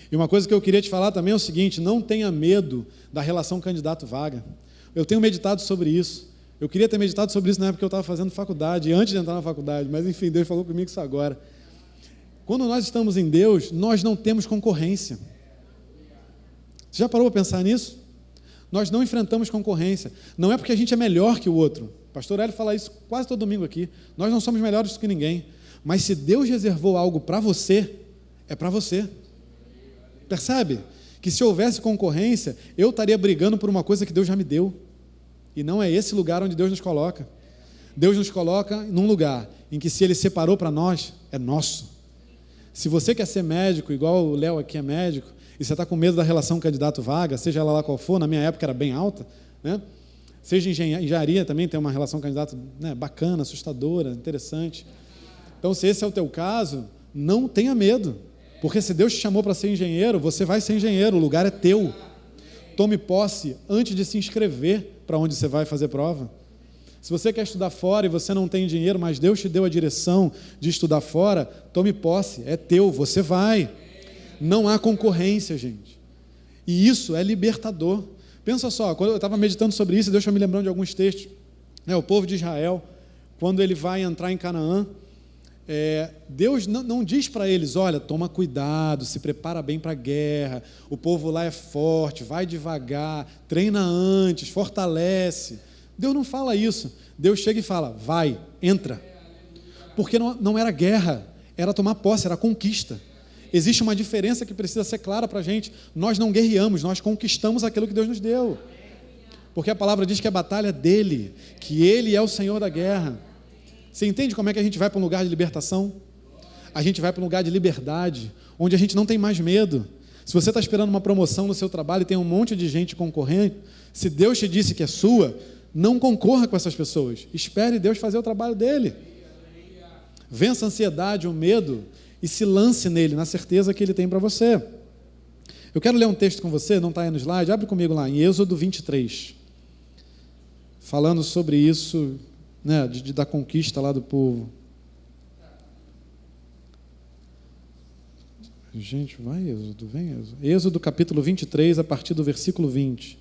E uma coisa que eu queria te falar também é o seguinte: não tenha medo da relação candidato-vaga. Eu tenho meditado sobre isso. Eu queria ter meditado sobre isso na época que eu estava fazendo faculdade, antes de entrar na faculdade, mas enfim, Deus falou comigo isso agora. Quando nós estamos em Deus, nós não temos concorrência. Você já parou para pensar nisso? Nós não enfrentamos concorrência. Não é porque a gente é melhor que o outro. O pastor Hélio fala isso quase todo domingo aqui. Nós não somos melhores do que ninguém. Mas se Deus reservou algo para você, é para você. Percebe? Que se houvesse concorrência, eu estaria brigando por uma coisa que Deus já me deu. E não é esse lugar onde Deus nos coloca. Deus nos coloca num lugar em que, se Ele separou para nós, é nosso. Se você quer ser médico, igual o Léo aqui é médico, e você está com medo da relação candidato-vaga, seja ela lá qual for, na minha época era bem alta, né? Seja engenharia também tem uma relação candidato, né, bacana, assustadora, interessante. Então, se esse é o teu caso, não tenha medo, porque se Deus te chamou para ser engenheiro, você vai ser engenheiro, o lugar é teu. Tome posse antes de se inscrever para onde você vai fazer prova. Se você quer estudar fora e você não tem dinheiro, mas Deus te deu a direção de estudar fora, tome posse, é teu, você vai. Não há concorrência, gente. E isso é libertador. Pensa só, quando eu estava meditando sobre isso, Deus foi me lembrando de alguns textos. O povo de Israel, quando ele vai entrar em Canaã, Deus não diz para eles, olha, toma cuidado, se prepara bem para a guerra, o povo lá é forte, vai devagar, treina antes, fortalece. Deus não fala isso. Deus chega e fala, vai, entra. Porque não era guerra, era tomar posse, era conquista. Existe uma diferença que precisa ser clara para a gente. Nós não guerreamos, nós conquistamos aquilo que Deus nos deu. Porque a palavra diz que a batalha é dele, que ele é o Senhor da guerra. Você entende como é que a gente vai para um lugar de libertação? A gente vai para um lugar de liberdade, onde a gente não tem mais medo. Se você está esperando uma promoção no seu trabalho e tem um monte de gente concorrendo, se Deus te disse que é sua, não concorra com essas pessoas. Espere Deus fazer o trabalho dele. Vença a ansiedade, o medo e se lance nele, na certeza que ele tem para você. Eu quero ler um texto com você, não está aí no slide, abre comigo lá, em Êxodo 23. Falando sobre isso, né, da conquista lá do povo. Gente, vai Êxodo, vem Êxodo. Êxodo capítulo 23, a partir do versículo 20.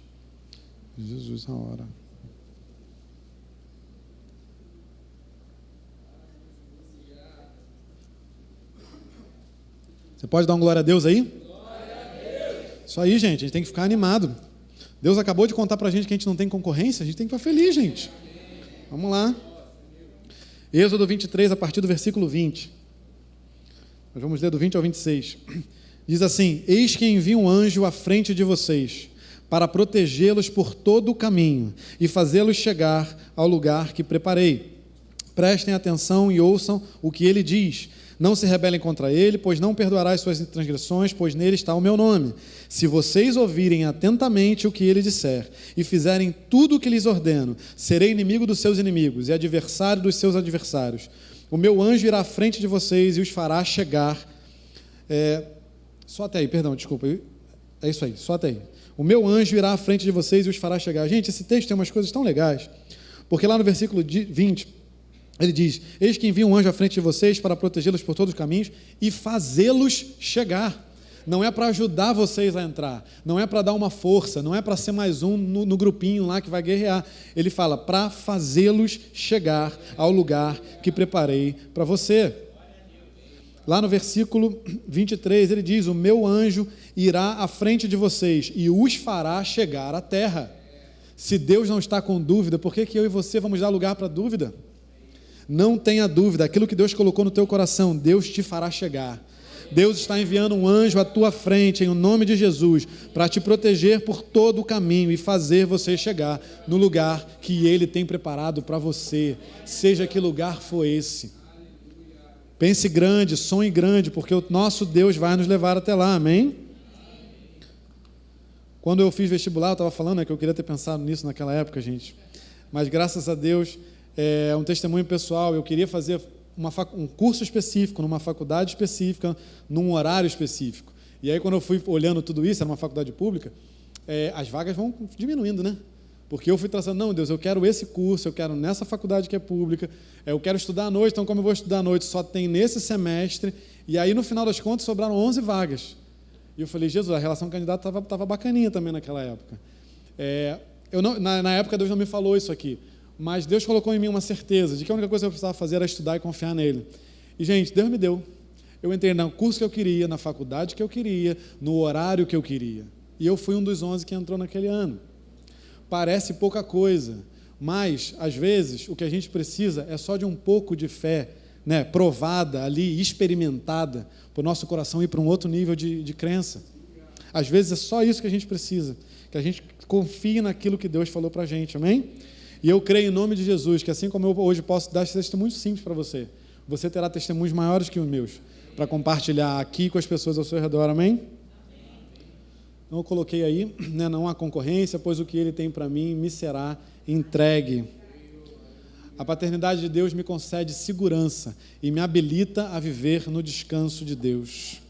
Jesus, a hora. Você pode dar um glória a Deus aí? Glória a Deus. Isso aí, gente, a gente tem que ficar animado. Deus acabou de contar pra gente que a gente não tem concorrência, a gente tem que ficar feliz, gente. Vamos lá. Êxodo 23, a partir do versículo 20. Nós vamos ler do 20 ao 26. Diz assim: eis que envio um anjo à frente de vocês, para protegê-los por todo o caminho e fazê-los chegar ao lugar que preparei. Prestem atenção e ouçam o que ele diz. Não se rebelem contra ele, pois não perdoará as suas transgressões, pois nele está o meu nome. Se vocês ouvirem atentamente o que ele disser e fizerem tudo o que lhes ordeno, serei inimigo dos seus inimigos e adversário dos seus adversários. O meu anjo irá à frente de vocês e os fará chegar. Só até aí, perdão, desculpa. É isso aí, só até aí. O meu anjo irá à frente de vocês e os fará chegar. Gente, esse texto tem umas coisas tão legais, porque lá no versículo 20... ele diz, eis que envio um anjo à frente de vocês para protegê-los por todos os caminhos e fazê-los chegar. Não é para ajudar vocês a entrar, não é para dar uma força, não é para ser mais um no grupinho lá que vai guerrear. Ele fala, para fazê-los chegar ao lugar que preparei para você. Lá no versículo 23, ele diz, o meu anjo irá à frente de vocês e os fará chegar à terra. Se Deus não está com dúvida, por que eu e você vamos dar lugar para dúvida? Não tenha dúvida, aquilo que Deus colocou no teu coração, Deus te fará chegar. Deus está enviando um anjo à tua frente, em nome de Jesus, para te proteger por todo o caminho e fazer você chegar no lugar que Ele tem preparado para você, seja que lugar for esse. Pense grande, sonhe grande, porque o nosso Deus vai nos levar até lá, amém? Quando eu fiz vestibular, eu estava falando que eu queria ter pensado nisso naquela época, gente, mas graças a Deus, é um testemunho pessoal, eu queria fazer um curso específico, numa faculdade específica, num horário específico. E aí, quando eu fui olhando tudo isso, era uma faculdade pública, as vagas vão diminuindo, né? Porque eu fui traçando, não, Deus, eu quero esse curso, eu quero nessa faculdade que é pública, eu quero estudar à noite, então como eu vou estudar à noite, só tem nesse semestre, e aí, no final das contas, sobraram 11 vagas. E eu falei, Jesus, a relação candidato estava bacaninha também naquela época. Na época, Deus não me falou isso aqui, mas Deus colocou em mim uma certeza de que a única coisa que eu precisava fazer era estudar e confiar nele. E, gente, Deus me deu. Eu entrei no curso que eu queria, na faculdade que eu queria, no horário que eu queria. E eu fui um dos 11 que entrou naquele ano. Parece pouca coisa, mas, às vezes, o que a gente precisa é só de um pouco de fé, né, provada ali, experimentada, para o nosso coração ir para um outro nível de crença. Às vezes é só isso que a gente precisa, que a gente confie naquilo que Deus falou para a gente, amém? E eu creio em nome de Jesus que assim como eu hoje posso dar esse testemunho simples para você, você terá testemunhos maiores que os meus para compartilhar aqui com as pessoas ao seu redor, amém? Então eu coloquei aí, né, não há concorrência, pois o que ele tem para mim me será entregue. A paternidade de Deus me concede segurança e me habilita a viver no descanso de Deus.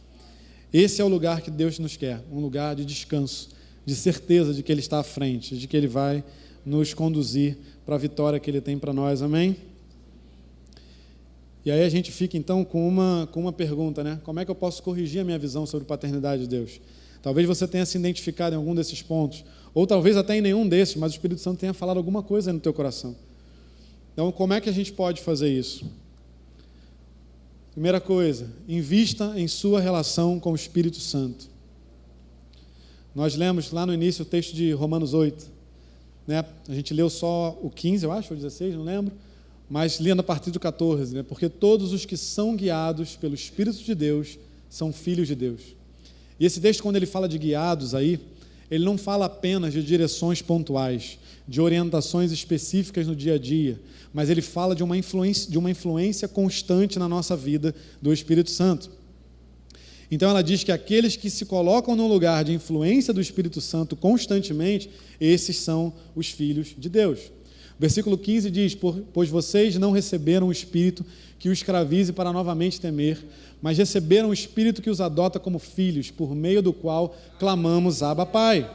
Esse é o lugar que Deus nos quer, um lugar de descanso, de certeza de que Ele está à frente, de que Ele vai nos conduzir para a vitória que Ele tem para nós, amém? E aí a gente fica então com uma pergunta, né? Como é que eu posso corrigir a minha visão sobre a paternidade de Deus? Talvez você tenha se identificado em algum desses pontos, ou talvez até em nenhum desses, mas o Espírito Santo tenha falado alguma coisa aí no teu coração. Então, como é que a gente pode fazer isso? Primeira coisa, invista em sua relação com o Espírito Santo. Nós lemos lá no início o texto de Romanos 8, né? A gente leu só o 15, eu acho, ou 16, não lembro, mas lendo a partir do 14, né? Porque todos os que são guiados pelo Espírito de Deus são filhos de Deus. E esse texto, quando ele fala de guiados aí, ele não fala apenas de direções pontuais, de orientações específicas no dia a dia, mas ele fala de uma influência constante na nossa vida do Espírito Santo. Então ela diz que aqueles que se colocam no lugar de influência do Espírito Santo constantemente, esses são os filhos de Deus. O versículo 15 diz, pois vocês não receberam o Espírito que os escravize para novamente temer, mas receberam o Espírito que os adota como filhos, por meio do qual clamamos, Abba, Pai.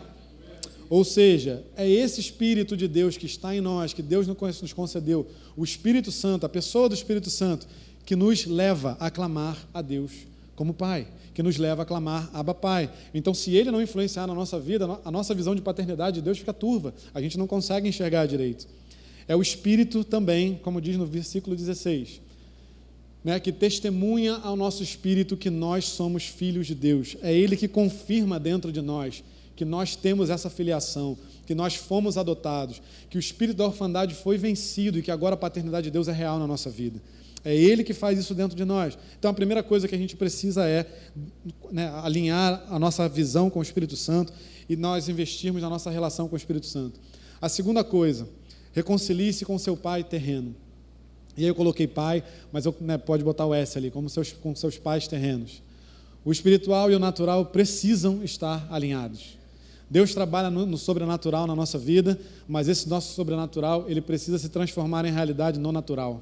Ou seja, é esse Espírito de Deus que está em nós, que Deus nos concedeu, o Espírito Santo, a pessoa do Espírito Santo, que nos leva a clamar a Deus como Pai, que nos leva a clamar Abba, Pai. Então, se Ele não influenciar na nossa vida, a nossa visão de paternidade de Deus fica turva, a gente não consegue enxergar direito. É o Espírito também, como diz no versículo 16, né, que testemunha ao nosso espírito que nós somos filhos de Deus. É Ele que confirma dentro de nós que nós temos essa filiação, que nós fomos adotados, que o espírito da orfandade foi vencido e que agora a paternidade de Deus é real na nossa vida. É Ele que faz isso dentro de nós. Então a primeira coisa que a gente precisa é, né, alinhar a nossa visão com o Espírito Santo e nós investirmos na nossa relação com o Espírito Santo. A segunda coisa, reconcilie-se com seu pai terreno. E aí eu coloquei pai, mas pode botar o S ali, com seus pais terrenos. O espiritual e o natural precisam estar alinhados. Deus trabalha no sobrenatural na nossa vida, mas esse nosso sobrenatural, ele precisa se transformar em realidade no natural.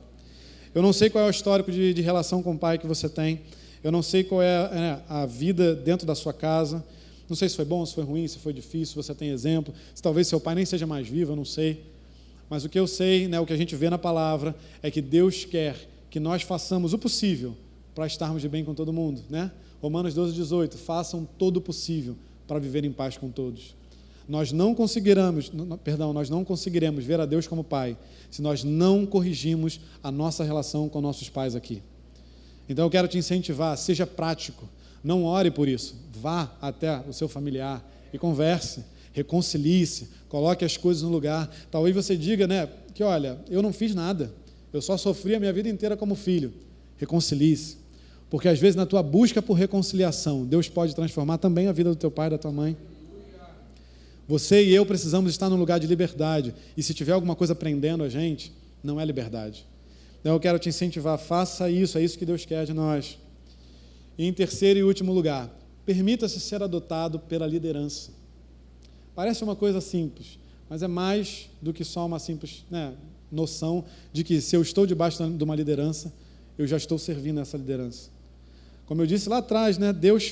Eu não sei qual é o histórico de relação com o pai que você tem, eu não sei qual é a vida dentro da sua casa, não sei se foi bom, se foi ruim, se foi difícil, se você tem exemplo, se talvez seu pai nem seja mais vivo, eu não sei. Mas o que eu sei, né, o que a gente vê na palavra, é que Deus quer que nós façamos o possível para estarmos de bem com todo mundo, né? Romanos 12:18, façam todo o possível para viver em paz com todos. Nós não conseguiremos ver a Deus como Pai se nós não corrigimos a nossa relação com nossos pais aqui. Então eu quero te incentivar, seja prático, não ore por isso, vá até o seu familiar e converse, reconcilie-se, coloque as coisas no lugar. Talvez você diga, né, que olha, eu não fiz nada, eu só sofri a minha vida inteira como filho. Reconcilie-se, porque às vezes na tua busca por reconciliação, Deus pode transformar também a vida do teu pai e da tua mãe. Você e eu precisamos estar num lugar de liberdade, e se tiver alguma coisa prendendo a gente, não é liberdade. Então eu quero te incentivar, faça isso, é isso que Deus quer de nós. E em terceiro e último lugar, permita-se ser adotado pela liderança. Parece uma coisa simples, mas é mais do que só uma simples, né, noção de que se eu estou debaixo de uma liderança, eu já estou servindo essa liderança. Como eu disse lá atrás, né, Deus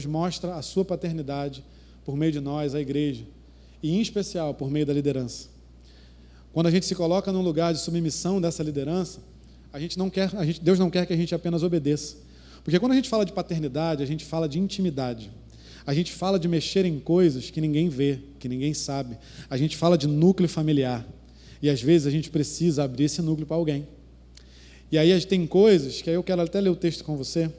mostra a sua paternidade por meio de nós, a igreja, e em especial por meio da liderança. Quando a gente se coloca num lugar de submissão dessa liderança, Deus não quer que a gente apenas obedeça. Porque quando a gente fala de paternidade, a gente fala de intimidade. A gente fala de mexer em coisas que ninguém vê, que ninguém sabe. A gente fala de núcleo familiar. E às vezes a gente precisa abrir esse núcleo para alguém. E aí tem coisas que aí eu quero até ler o texto com você.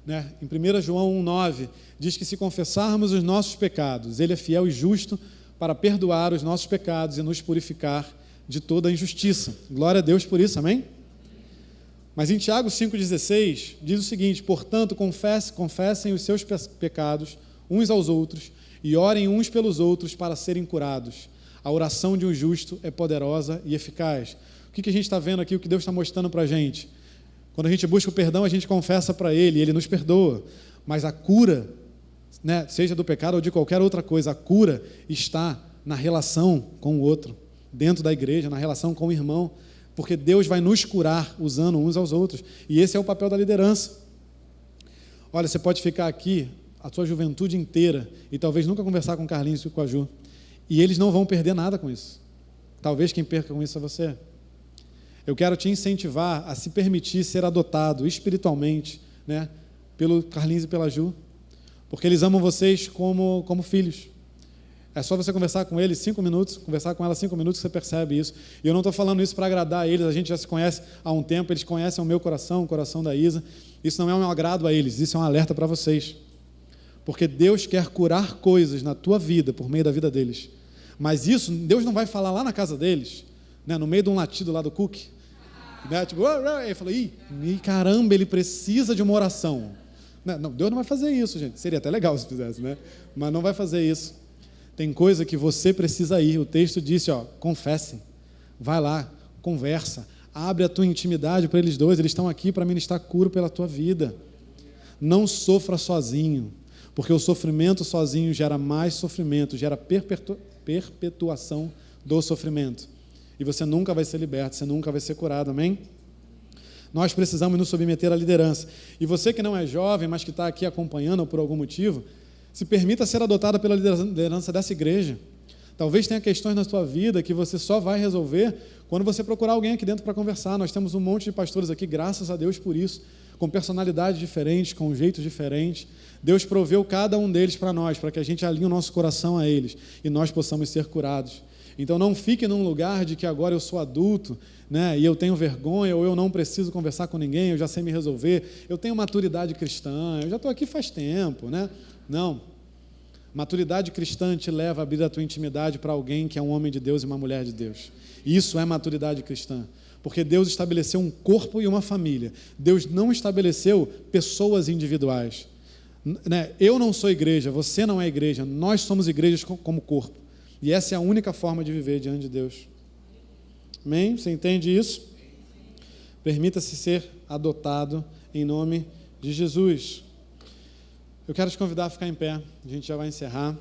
Né? Em 1 João 1,9 diz que se confessarmos os nossos pecados, Ele é fiel e justo para perdoar os nossos pecados e nos purificar de toda a injustiça. Glória a Deus por isso, amém? Mas em Tiago 5,16 diz o seguinte: portanto, confessem os seus pecados uns aos outros e orem uns pelos outros para serem curados. A oração de um justo é poderosa e eficaz. O que a gente está vendo aqui, o que Deus está mostrando para a gente? Quando a gente busca o perdão, a gente confessa para Ele, Ele nos perdoa. Mas a cura, né, seja do pecado ou de qualquer outra coisa, a cura está na relação com o outro, dentro da igreja, na relação com o irmão, porque Deus vai nos curar usando uns aos outros, e esse é o papel da liderança. Olha, você pode ficar aqui a sua juventude inteira e talvez nunca conversar com o Carlinhos e com a Ju, e eles não vão perder nada com isso. Talvez quem perca com isso é você. Eu quero te incentivar a se permitir ser adotado espiritualmente, né, pelo Carlinhos e pela Ju, porque eles amam vocês como filhos. É só você conversar com eles 5 minutos, conversar com ela 5 minutos, que você percebe isso. E eu não estou falando isso para agradar eles, a gente já se conhece há um tempo, eles conhecem o meu coração, o coração da Isa. Isso não é um agrado a eles, isso é um alerta para vocês. Porque Deus quer curar coisas na tua vida, por meio da vida deles. Mas isso, Deus não vai falar lá na casa deles, né, no meio de um latido lá do cookie, né, tipo, ele falou, caramba, ele precisa de uma oração. Não, Deus não vai fazer isso, gente. Seria até legal se fizesse, né? Mas não vai fazer isso. Tem coisa que você precisa ir. O texto disse, confesse, vai lá, conversa, abre a tua intimidade para eles dois, eles estão aqui para ministrar cura pela tua vida. Não sofra sozinho, porque o sofrimento sozinho gera mais sofrimento, gera perpetuação do sofrimento. E você nunca vai ser liberto, você nunca vai ser curado, amém? Nós precisamos nos submeter à liderança. E você que não é jovem, mas que está aqui acompanhando por algum motivo, se permita ser adotado pela liderança dessa igreja. Talvez tenha questões na sua vida que você só vai resolver quando você procurar alguém aqui dentro para conversar. Nós temos um monte de pastores aqui, graças a Deus por isso, com personalidades diferentes, com jeitos diferentes. Deus proveu cada um deles para nós, para que a gente alinhe o nosso coração a eles e nós possamos ser curados. Então não fique num lugar de que agora eu sou adulto, né, e eu tenho vergonha, ou eu não preciso conversar com ninguém, eu já sei me resolver, eu tenho maturidade cristã, eu já estou aqui faz tempo, né? Não. Maturidade cristã te leva a abrir a tua intimidade para alguém que é um homem de Deus e uma mulher de Deus. Isso é maturidade cristã. Porque Deus estabeleceu um corpo e uma família. Deus não estabeleceu pessoas individuais. Né? Eu não sou igreja, você não é igreja, nós somos igrejas como corpo. E essa é a única forma de viver diante de Deus. Amém? Você entende isso? Permita-se ser adotado em nome de Jesus. Eu quero te convidar a ficar em pé, a gente já vai encerrar.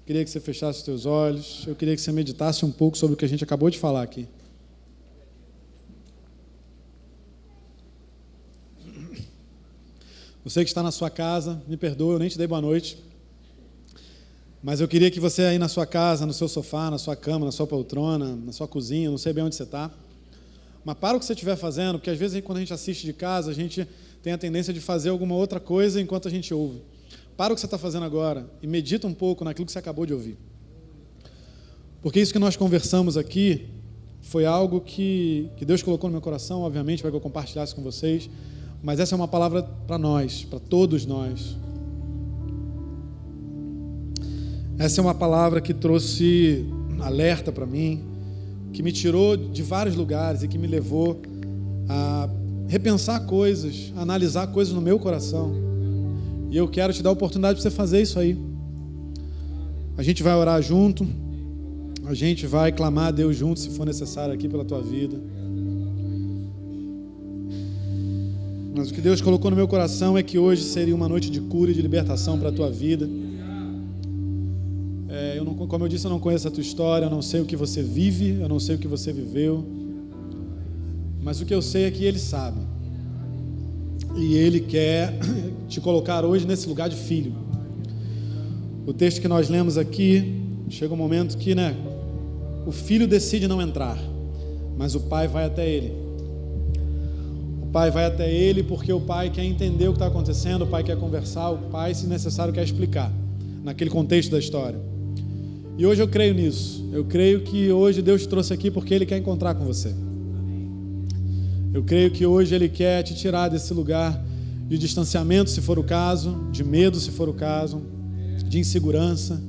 Queria que você fechasse os teus olhos, eu queria que você meditasse um pouco sobre o que a gente acabou de falar aqui. Você que está na sua casa, me perdoa, eu nem te dei boa noite, mas eu queria que você aí na sua casa, no seu sofá, na sua cama, na sua poltrona, na sua cozinha, não sei bem onde você está, mas para o que você estiver fazendo, porque às vezes quando a gente assiste de casa, a gente tem a tendência de fazer alguma outra coisa enquanto a gente ouve. Para o que você está fazendo agora e medita um pouco naquilo que você acabou de ouvir. Porque isso que nós conversamos aqui foi algo que Deus colocou no meu coração, obviamente, para que eu compartilhasse com vocês, mas essa é uma palavra para nós, para todos nós. Essa é uma palavra que trouxe alerta para mim, que me tirou de vários lugares e que me levou a repensar coisas, analisar coisas no meu coração. E eu quero te dar a oportunidade de você fazer isso aí. A gente vai orar junto, a gente vai clamar a Deus junto, se for necessário, aqui pela tua vida. Mas o que Deus colocou no meu coração é que hoje seria uma noite de cura e de libertação para a tua vida. Como eu disse, eu não conheço a tua história, eu não sei o que você vive, eu não sei o que você viveu. Mas o que eu sei é que Ele sabe. E Ele quer te colocar hoje nesse lugar de filho. O texto que nós lemos aqui, chega um momento que, o filho decide não entrar, mas o pai vai até ele. O pai vai até ele porque o pai quer entender o que está acontecendo, o pai quer conversar, o pai, se necessário, quer explicar, naquele contexto da história. E hoje eu creio nisso. Eu creio que hoje Deus te trouxe aqui porque Ele quer encontrar com você. Eu creio que hoje Ele quer te tirar desse lugar de distanciamento, se for o caso, de medo, se for o caso, de insegurança.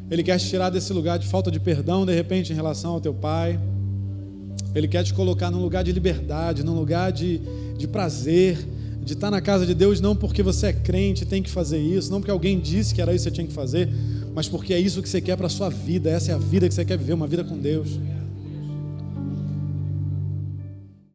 Ele quer te tirar desse lugar de falta de perdão, de repente, em relação ao teu pai. Ele quer te colocar num lugar de liberdade, num lugar de prazer, de estar na casa de Deus não porque você é crente e tem que fazer isso, não porque alguém disse que era isso que você tinha que fazer, mas porque é isso que você quer para a sua vida, essa é a vida que você quer viver, uma vida com Deus.